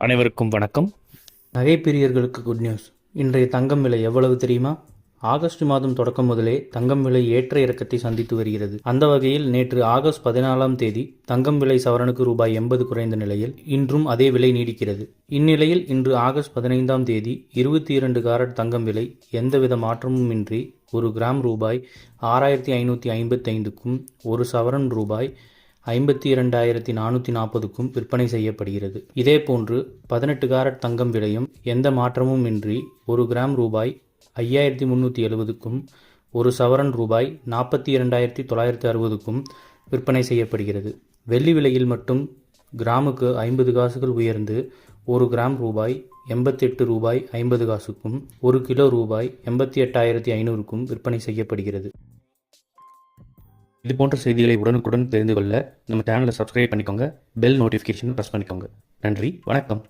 அனைவருக்கும் வணக்கம். நகை பிரியர்களுக்கு குட் நியூஸ். இன்றைய தங்கம் விலை எவ்வளவு தெரியுமா? ஆகஸ்ட் மாதம் தொடக்கம் முதலே தங்கம் விலை ஏற்ற இறக்கத்தை சந்தித்து வருகிறது. அந்த வகையில் நேற்று ஆகஸ்ட் 14ஆம் தேதி தங்கம் விலை சவரனுக்கு ரூபாய் 80 குறைந்த நிலையில் இன்றும் அதே விலை நீடிக்கிறது. இந்நிலையில் இன்று ஆகஸ்ட் 15ஆம் தேதி 22 கேரட் தங்கம் விலை எந்தவித மாற்றமுமின்றி ஒரு கிராம் ரூபாய் 6555க்கும் ஒரு சவரன் ரூபாய் 52,440க்கும் விற்பனை செய்யப்படுகிறது. இதேபோன்று 18 கேரட் தங்கம் விலையும் எந்த மாற்றமும் இன்றி ஒரு கிராம் ரூபாய் 5,370க்கும் ஒரு சவரன் ரூபாய் 42,960க்கும் விற்பனை செய்யப்படுகிறது. வெள்ளி விலையில் மட்டும் கிராமுக்கு 50 காசுகள் உயர்ந்து ஒரு கிராம் ரூபாய் 88 ரூபாய் 50 காசுக்கும் ஒரு கிலோ ரூபாய் 88,500க்கும் விற்பனை செய்யப்படுகிறது. இது போன்ற செய்திகளை உடனுக்குடன் தெரிந்து கொள்ள நம்ம சேனலை சப்ஸ்கிரைப் பண்ணிக்கோங்க. பெல் நோட்டிஃபிகேஷன் ப்ரெஸ் பண்ணிக்கோங்க. நன்றி, வணக்கம்.